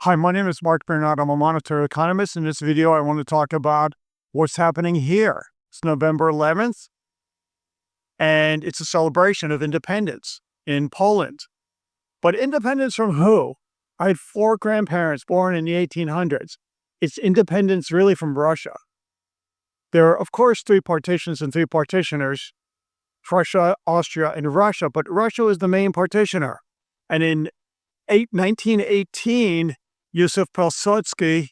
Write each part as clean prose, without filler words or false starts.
Hi, my name is Mark Bernard. I'm a monetary economist. In this video, I want to talk about what's happening here. It's November 11th, and it's a celebration of independence in Poland. But independence from who? I had four grandparents born in the 1800s. It's independence really from Russia. There are, of course, three partitions and three partitioners, Prussia, Austria, and Russia, but Russia was the main partitioner. And in 1918, Joseph Pilsudski,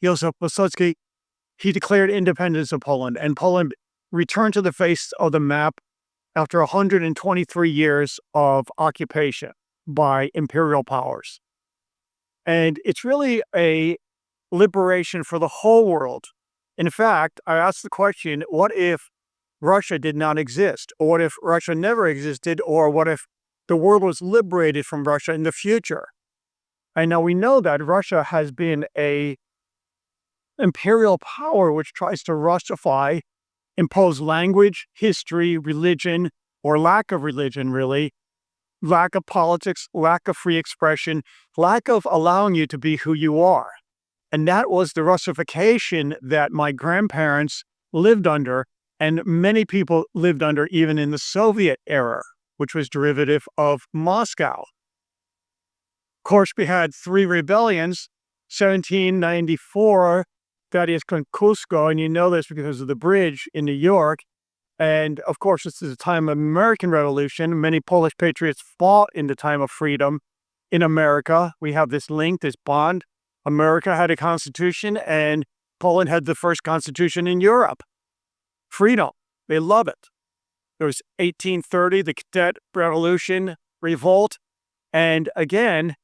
he declared independence of Poland, and Poland returned to the face of the map after 123 years of occupation by imperial powers. And it's really a liberation for the whole world. In fact, I asked the question, what if Russia did not exist? Or what if Russia never existed? Or what if the world was liberated from Russia in the future? And now we know that Russia has been an imperial power which tries to Russify, impose language, history, religion, or lack of religion, really, lack of politics, lack of free expression, lack of allowing you to be who you are. And that was the Russification that my grandparents lived under, and many people lived under even in the Soviet era, which was derivative of Moscow. Of course, we had three rebellions, 1794, that is Kosciuszko, and you know this because of the bridge in New York. And of course, this is a time of American Revolution. Many Polish patriots fought in the time of freedom in America. We have this link, this bond. America had a constitution, and Poland had the first constitution in Europe. Freedom. They love it. There was 1830, the Cadet Revolution, revolt, and again,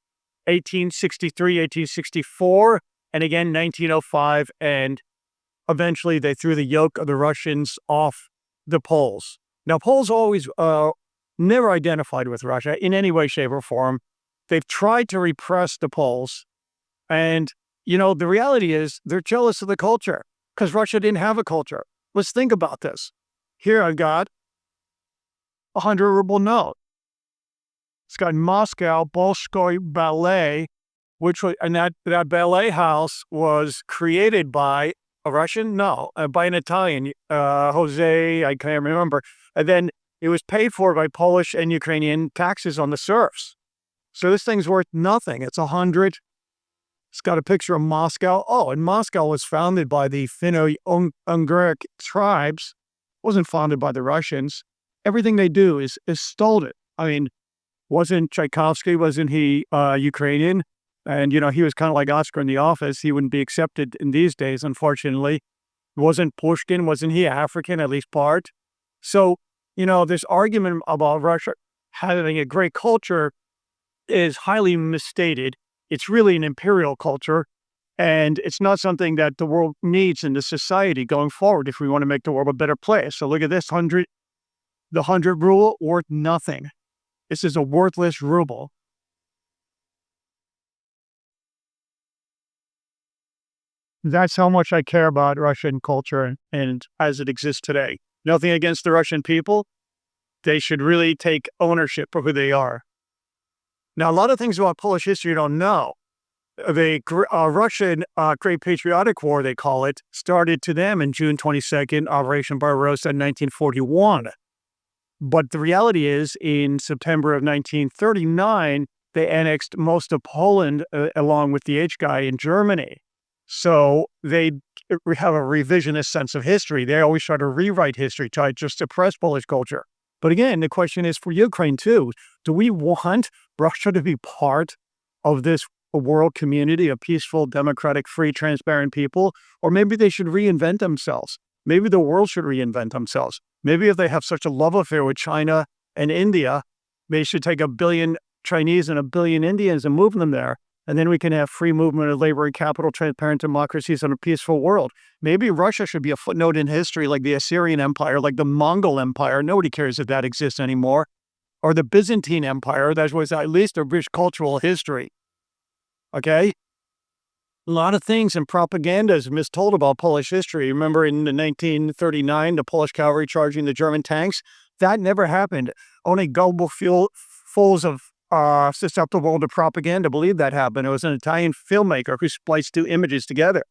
1863, 1864, and again 1905, and eventually they threw the yoke of the Russians off the Poles. Now, Poles always never identified with Russia in any way, shape, or form. They've tried to repress the Poles, and the reality is they're jealous of the culture because Russia didn't have a culture. Let's think about this. Here I've got a 100-ruble note. It's got Moscow Bolshoi Ballet, and that ballet house was created by a Russian? No, by an Italian, Jose, I can't remember. And then it was paid for by Polish and Ukrainian taxes on the serfs. So this thing's worth nothing. It's 100. It's got a picture of Moscow. Oh, and Moscow was founded by the Finno-Ugric tribes. It wasn't founded by the Russians. Everything they do is stolen. I mean, wasn't Tchaikovsky, wasn't he Ukrainian? And, he was kind of like Oscar in The Office. He wouldn't be accepted in these days, unfortunately. Wasn't Pushkin, wasn't he African, at least part? So, this argument about Russia having a great culture is highly misstated. It's really an imperial culture, and it's not something that the world needs in the society going forward if we want to make the world a better place. So look at this, the 100 ruble, worth nothing. This is a worthless ruble. That's how much I care about Russian culture and as it exists today. Nothing against the Russian people. They should really take ownership of who they are. Now, a lot of things about Polish history you don't know. The Russian Great Patriotic War, they call it, started to them in June 22nd, Operation Barbarossa in 1941. But the reality is, in September of 1939, they annexed most of Poland along with the H guy in Germany. So they have a revisionist sense of history. They always try to rewrite history, try to just suppress Polish culture. But again, the question is for Ukraine too. Do we want Russia to be part of this world community of peaceful, democratic, free, transparent people? Or maybe they should reinvent themselves. Maybe the world should reinvent themselves. Maybe if they have such a love affair with China and India, they should take 1 billion Chinese and 1 billion Indians and move them there. And then we can have free movement of labor and capital, transparent democracies, and a peaceful world. Maybe Russia should be a footnote in history like the Assyrian Empire, like the Mongol Empire. Nobody cares if that exists anymore. Or the Byzantine Empire. That was at least a rich cultural history. Okay? A lot of things and propaganda is mistold about Polish history. Remember in 1939, the Polish cavalry charging the German tanks? That never happened. Only gullible fools of susceptible to propaganda believe that happened. It was an Italian filmmaker who spliced two images together.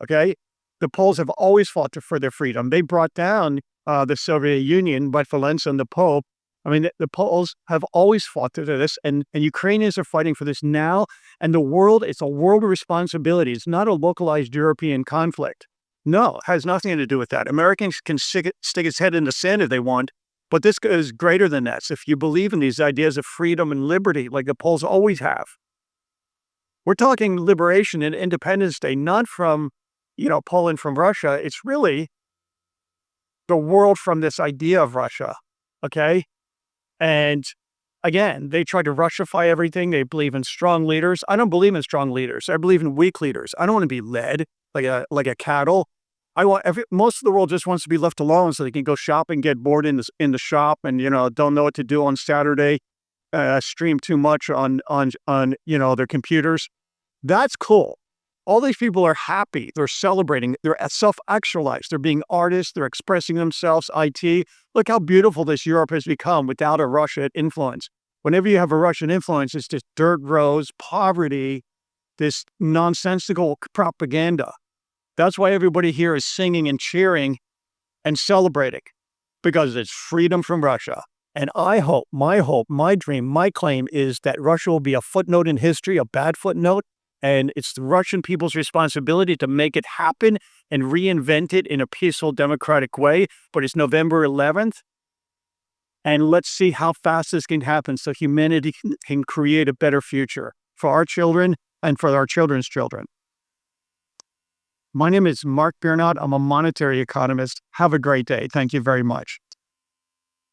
Okay? The Poles have always fought for their freedom. They brought down the Soviet Union by Valenza and the Pope. I mean, the Poles have always fought for this, and Ukrainians are fighting for this now. And the world, it's a world responsibility. It's not a localized European conflict. No, it has nothing to do with that. Americans can stick its head in the sand if they want, but this is greater than that. So if you believe in these ideas of freedom and liberty, like the Poles always have, we're talking liberation and Independence Day, not from, Poland from Russia. It's really the world from this idea of Russia, okay? And again, they try to Russify everything. They believe in strong leaders. I don't believe in strong leaders. I believe in weak leaders. I don't want to be led like a cattle. Most of the world just wants to be left alone so they can go shopping, get bored in the shop, and don't know what to do on Saturday. Stream too much on their computers. That's cool. All these people are happy. They're celebrating. They're self-actualized. They're being artists. They're expressing themselves. IT. Look how beautiful this Europe has become without a Russian influence. Whenever you have a Russian influence, it's just dirt roads, poverty, this nonsensical propaganda. That's why everybody here is singing and cheering and celebrating, because it's freedom from Russia. And I hope, my dream, my claim is that Russia will be a footnote in history, a bad footnote, and it's the Russian people's responsibility to make it happen and reinvent it in a peaceful, democratic way. But it's November 11th, and let's see how fast this can happen so humanity can create a better future for our children and for our children's children. My name is Mark Biernot. I'm a monetary economist. Have a great day. Thank you very much.